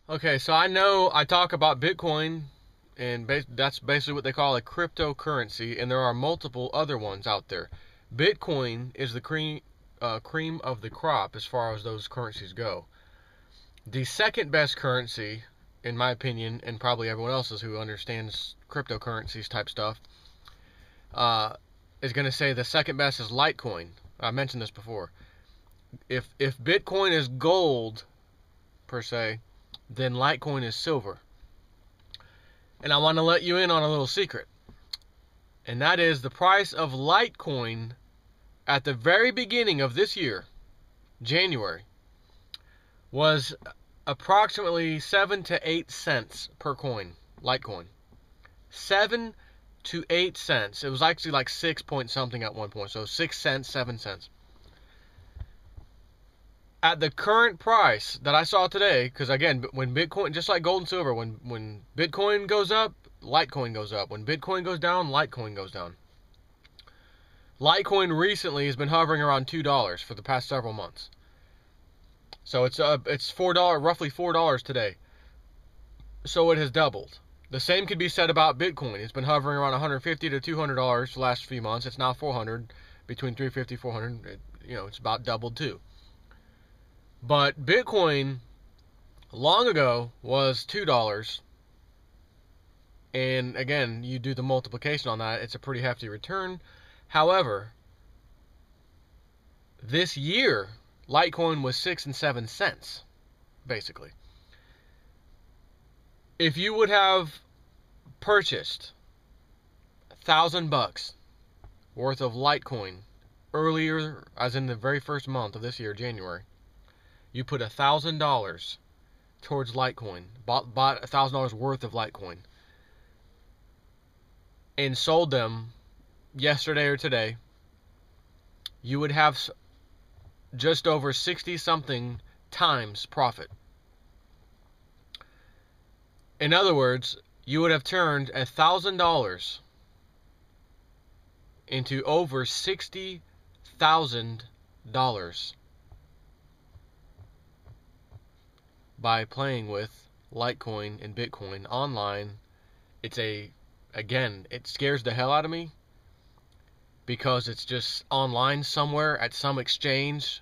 Okay, so I know I talk about Bitcoin, and that's basically what they call a cryptocurrency, and there are multiple other ones out there. Bitcoin is the cream of the crop as far as those currencies go. The second best currency, in my opinion, and probably everyone else's who understands cryptocurrencies type stuff, is going to say the second best is Litecoin. I mentioned this before. If Bitcoin is gold per se, then Litecoin is silver. And I want to let you in on a little secret. And that is the price of Litecoin at the very beginning of this year, January, was approximately 7 to 8 cents per coin, Litecoin. 7 to 8 cents. It was actually like 6 point something at one point. So 6 cents, 7 cents. At the current price that I saw today, because again, when Bitcoin, just like gold and silver, when Bitcoin goes up, Litecoin goes up. When Bitcoin goes down, Litecoin goes down. Litecoin recently has been hovering around $2 for the past several months. So it's $4, roughly $4 today. So it has doubled. The same could be said about Bitcoin. It's been hovering around $150 to $200 for the last few months. It's now $400, between $350, $400. It's about doubled too. But Bitcoin, long ago, was $2. And again, you do the multiplication on that, it's a pretty hefty return. However, this year, Litecoin was 6 and 7 cents, basically. If you would have purchased $1,000 worth of Litecoin earlier, as in the very first month of this year, January, you put $1,000 towards Litecoin, bought $1,000 worth of Litecoin, and sold them yesterday or today, you would have just over 60 something times profit. In other words, you would have turned $1,000 into over $60,000 by playing with Litecoin and Bitcoin online. Again, it scares the hell out of me because it's just online somewhere at some exchange.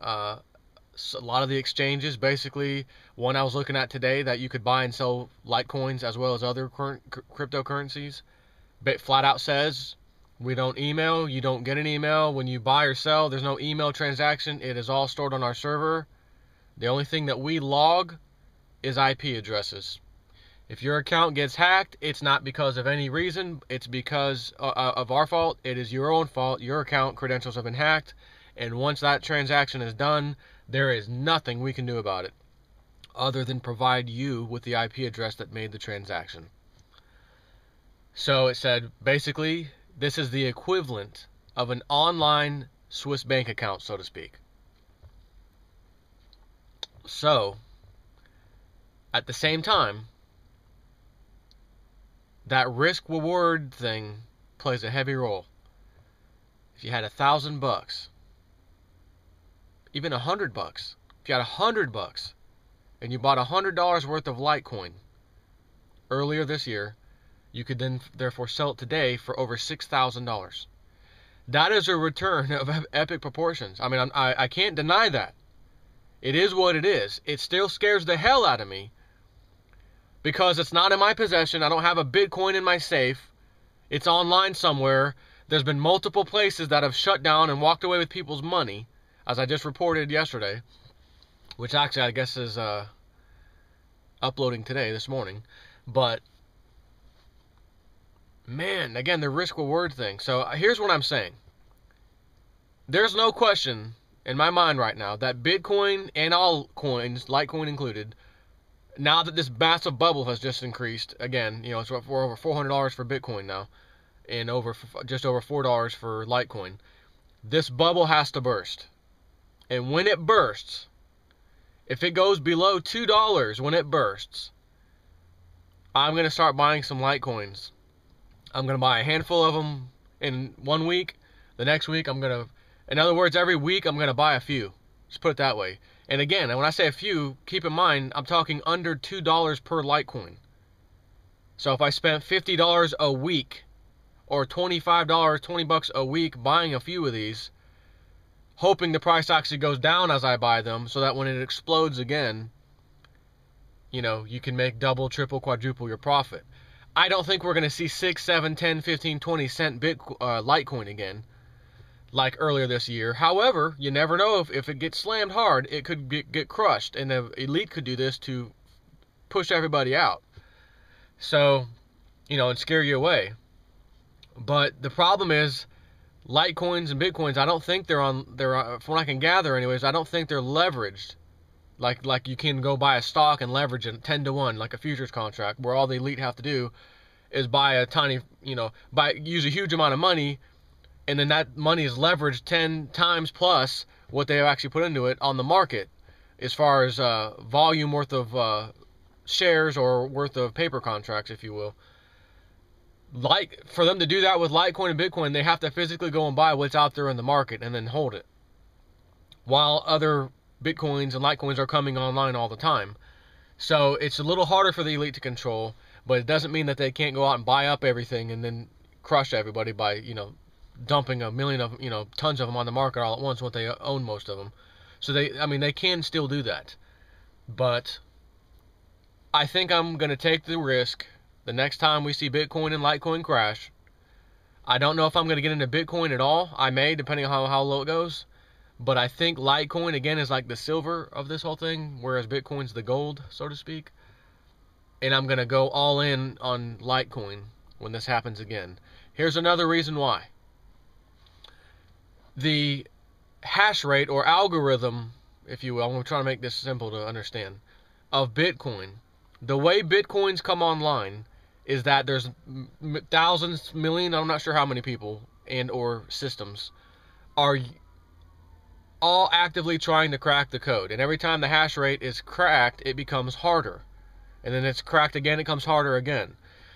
So a lot of the exchanges, basically, one I was looking at today that you could buy and sell Litecoins as well as other cryptocurrencies, flat out says, we don't email, you don't get an email. When you buy or sell, there's no email transaction. It is all stored on our server. The only thing that we log is IP addresses. If your account gets hacked, it's not because of any reason. It's because of our fault. It is your own fault. Your account credentials have been hacked. And once that transaction is done, there is nothing we can do about it other than provide you with the IP address that made the transaction. So it said, basically, this is the equivalent of an online Swiss bank account, so to speak. So, at the same time, that risk-reward thing plays a heavy role. If you had $1,000, even $100, if you had $100 and you bought $100 worth of Litecoin earlier this year, you could then therefore sell it today for over $6,000. That is a return of epic proportions. I mean, I can't deny that. It is what it is. It still scares the hell out of me because it's not in my possession. I don't have a Bitcoin in my safe. It's online somewhere. There's been multiple places that have shut down and walked away with people's money, as I just reported yesterday, which actually I guess is uploading today, this morning. But, man, again, the risk-reward thing. So here's what I'm saying. There's no question in my mind right now that Bitcoin and all coins, Litecoin included, now that this massive bubble has just increased, again, it's for over $400 for Bitcoin now, and just over $4 for Litecoin, this bubble has to burst. And when it bursts, if it goes below $2 when it bursts, I'm going to start buying some Litecoins. I'm going to buy a handful of them in 1 week. The next week, in other words, every week I'm going to buy a few. Just put it that way. And again, when I say a few, keep in mind, I'm talking under $2 per Litecoin. So if I spent $50 a week or $25, $20 a week buying a few of these, hoping the price actually goes down as I buy them so that when it explodes again, you know, you can make double, triple, quadruple your profit. I don't think we're going to see 6, 7, 10, 15, 20 cent Litecoin again like earlier this year. However, you never know, if it gets slammed hard, it could get crushed, and the elite could do this to push everybody out. So, you know, and scare you away. But the problem is, Litecoins and Bitcoins, I don't think from what I can gather anyways, I don't think they're leveraged. Like you can go buy a stock and leverage it 10 to 1, like a futures contract, where all the elite have to do is buy a tiny, you know, use a huge amount of money, and then that money is leveraged 10 times plus what they actually put into it on the market, as far as volume worth of shares or worth of paper contracts, if you will. Like, for them to do that with Litecoin and Bitcoin, they have to physically go and buy what's out there in the market and then hold it, while other Bitcoins and Litecoins are coming online all the time. So it's a little harder for the elite to control, but it doesn't mean that they can't go out and buy up everything and then crush everybody by, you know, dumping a million of, you know, tons of them on the market all at once when they own most of them. So they can still do that. But I think I'm going to take the risk the next time we see Bitcoin and Litecoin crash. I don't know if I'm going to get into Bitcoin at all. I may, depending on how low it goes. But I think Litecoin, again, is like the silver of this whole thing, whereas Bitcoin's the gold, so to speak. And I'm going to go all in on Litecoin when this happens again. Here's another reason why. The hash rate or algorithm, if you will, I'm going to try to make this simple to understand, of Bitcoin. The way Bitcoins come online is that there's thousands, million, I'm not sure how many people and or systems are all actively trying to crack the code. And every time the hash rate is cracked, it becomes harder. And then it's cracked again, it comes harder again.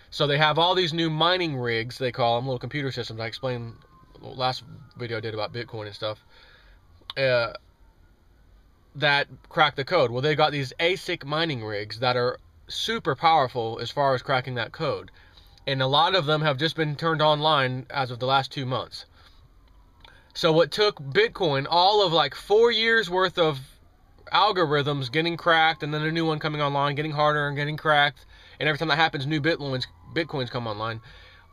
So they have all these new mining rigs, they call them, little computer systems. I explained last video I did about Bitcoin and stuff, that crack the code. Well, they've got these ASIC mining rigs that are super powerful as far as cracking that code. And a lot of them have just been turned online as of the last 2 months. So what took Bitcoin all of like 4 years worth of algorithms getting cracked, and then a new one coming online, getting harder and getting cracked, and every time that happens, new Bitcoins come online.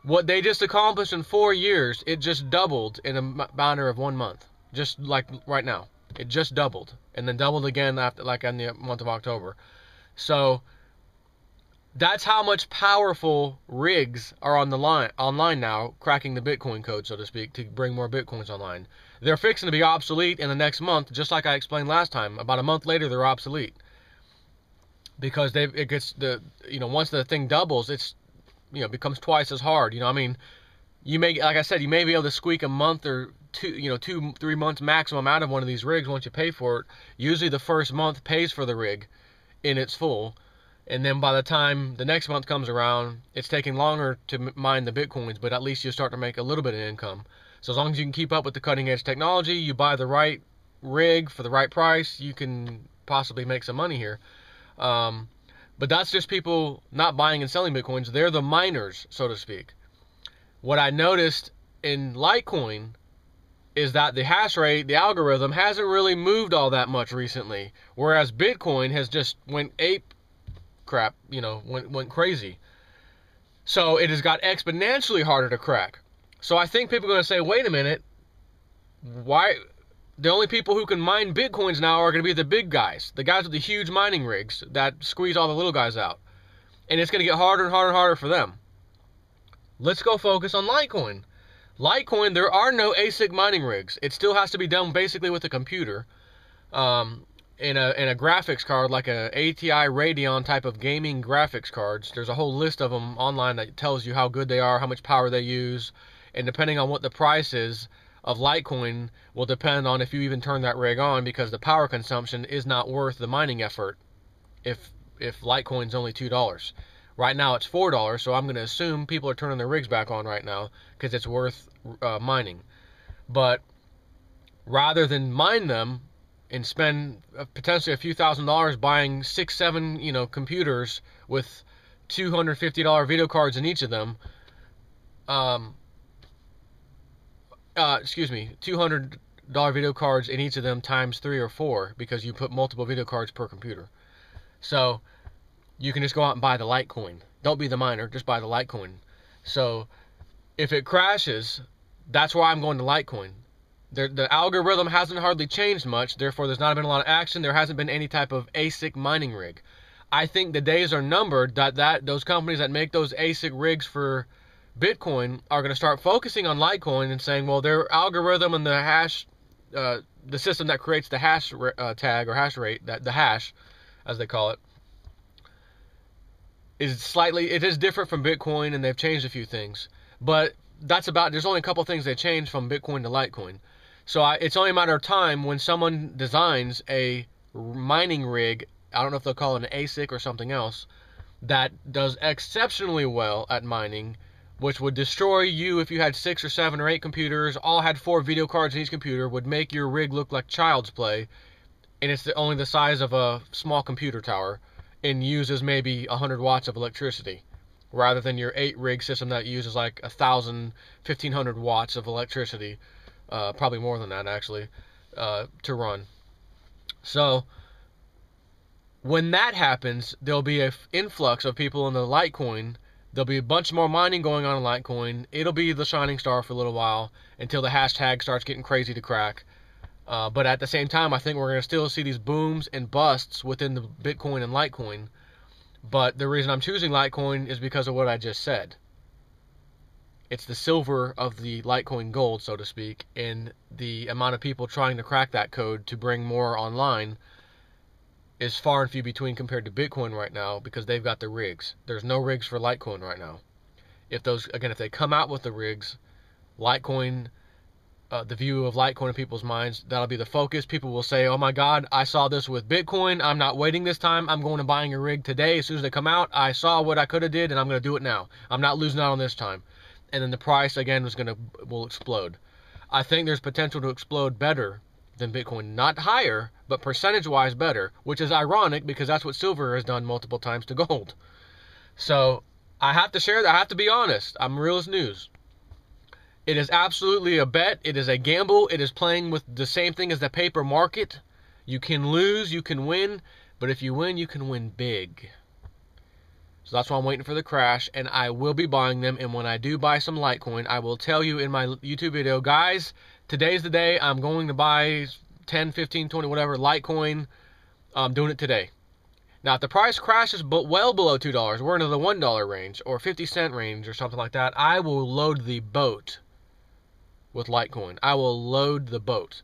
What they just accomplished in 4 years, it just doubled in a matter of 1 month. Just like right now. It just doubled. And then doubled again after, like in the month of October. So that's how much powerful rigs are on the online now, cracking the Bitcoin code, so to speak, to bring more Bitcoins online. They're fixing to be obsolete in the next month, just like I explained last time. About a month later, they're obsolete. Because once the thing doubles, it's, becomes twice as hard. I mean, you may, like I said, you may be able to squeak a month or 2-3 months maximum out of one of these rigs once you pay for it. Usually the first month pays for the rig in its full. And then by the time the next month comes around, it's taking longer to mine the Bitcoins, but at least you start to make a little bit of income. So as long as you can keep up with the cutting edge technology, you buy the right rig for the right price, you can possibly make some money here. But that's just people not buying and selling Bitcoins. They're the miners, so to speak. What I noticed in Litecoin is that the hash rate, the algorithm, hasn't really moved all that much recently. Whereas Bitcoin has just went went crazy. So it has got exponentially harder to crack. So I think people are going to say, wait a minute, why? The only people who can mine Bitcoins now are going to be the big guys, the guys with the huge mining rigs that squeeze all the little guys out. And it's going to get harder and harder and harder for them. Let's go focus on Litecoin. Litecoin, there are no ASIC mining rigs. It still has to be done basically with a computer. In a graphics card, like a ATI Radeon type of gaming graphics cards. There's a whole list of them online that tells you how good they are, how much power they use, and depending on what the price is of Litecoin will depend on if you even turn that rig on, because the power consumption is not worth the mining effort if Litecoin's only $2. Right now it's $4, so I'm going to assume people are turning their rigs back on right now because it's worth mining. But rather than mine them and spend potentially a few $1,000s buying 6, 7, computers with $250 video cards in each of them. $200 video cards in each of them times 3 or 4, because you put multiple video cards per computer. So you can just go out and buy the Litecoin. Don't be the miner, just buy the Litecoin. So if it crashes, that's why I'm going to Litecoin. The algorithm hasn't hardly changed much, therefore there's not been a lot of action. There hasn't been any type of ASIC mining rig. I think the days are numbered that those companies that make those ASIC rigs for Bitcoin are going to start focusing on Litecoin and saying, well, their algorithm and the hash, the system that creates the hash tag or hash rate, the hash, as they call it, it is different from Bitcoin, and they've changed a few things. But there's only a couple things they changed from Bitcoin to Litecoin. So it's only a matter of time when someone designs a mining rig, I don't know if they'll call it an ASIC or something else, that does exceptionally well at mining, which would destroy you if you had 6 or 7 or 8 computers, all had 4 video cards in each computer, would make your rig look like child's play, and it's only the size of a small computer tower, and uses maybe 100 watts of electricity, rather than your 8 rig system that uses like 1,000, 1,500 watts of electricity, probably more than that actually, to run. So when that happens, there'll be an influx of people in the Litecoin. There'll be a bunch more mining going on in Litecoin. It'll be the shining star for a little while until the hashtag starts getting crazy to crack. But at the same time, I think we're going to still see these booms and busts within the Bitcoin and Litecoin. But the reason I'm choosing Litecoin is because of what I just said. It's the silver of the Litecoin gold, so to speak, and the amount of people trying to crack that code to bring more online is far and few between compared to Bitcoin right now, because they've got the rigs. There's no rigs for Litecoin right now. If they come out with the rigs, Litecoin, the view of Litecoin in people's minds, that'll be the focus. People will say, oh my God, I saw this with Bitcoin. I'm not waiting this time. I'm going to buying a rig today. As soon as they come out, I saw what I could have did, and I'm going to do it now. I'm not losing out on this time. And then the price, again, will explode. I think there's potential to explode better than Bitcoin. Not higher, but percentage-wise better, which is ironic because that's what silver has done multiple times to gold. So I have to share that. I have to be honest. I'm Realist News. It is absolutely a bet. It is a gamble. It is playing with the same thing as the paper market. You can lose, you can win, but if you win, you can win big. So that's why I'm waiting for the crash, and I will be buying them. And when I do buy some Litecoin, I will tell you in my YouTube video, guys, today's the day. I'm going to buy 10, 15, 20, whatever, Litecoin. I'm doing it today. Now, if the price crashes but well below $2, we're into the $1 range or 50-cent range or something like that, I will load the boat with Litecoin. I will load the boat.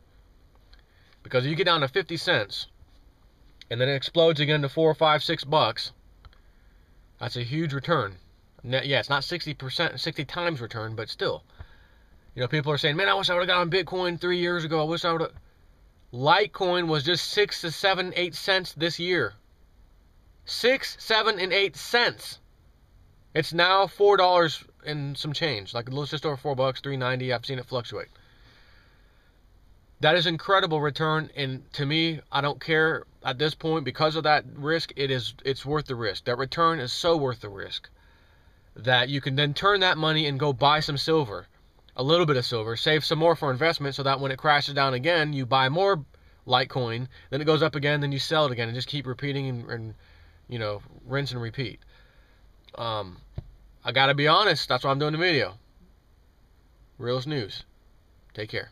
Because if you get down to 50 cents and then it explodes again to $4, $5, $6, that's a huge return. Yeah, it's not 60%, 60 times return, but still. People are saying, man, I wish I would have got on Bitcoin 3 years ago. I wish I would have. Litecoin was just 6 to 7, 8 cents this year. 6, 7, and 8 cents. It's now $4 and some change. Like, let's just over $4, $3.90. I've seen it fluctuate. That is incredible return, and to me, I don't care at this point because of that risk. It's worth the risk. That return is so worth the risk that you can then turn that money and go buy some silver, a little bit of silver, save some more for investment, so that when it crashes down again, you buy more Litecoin, then it goes up again, then you sell it again, and just keep repeating and rinse and repeat. I gotta be honest. That's why I'm doing the video. Realist News. Take care.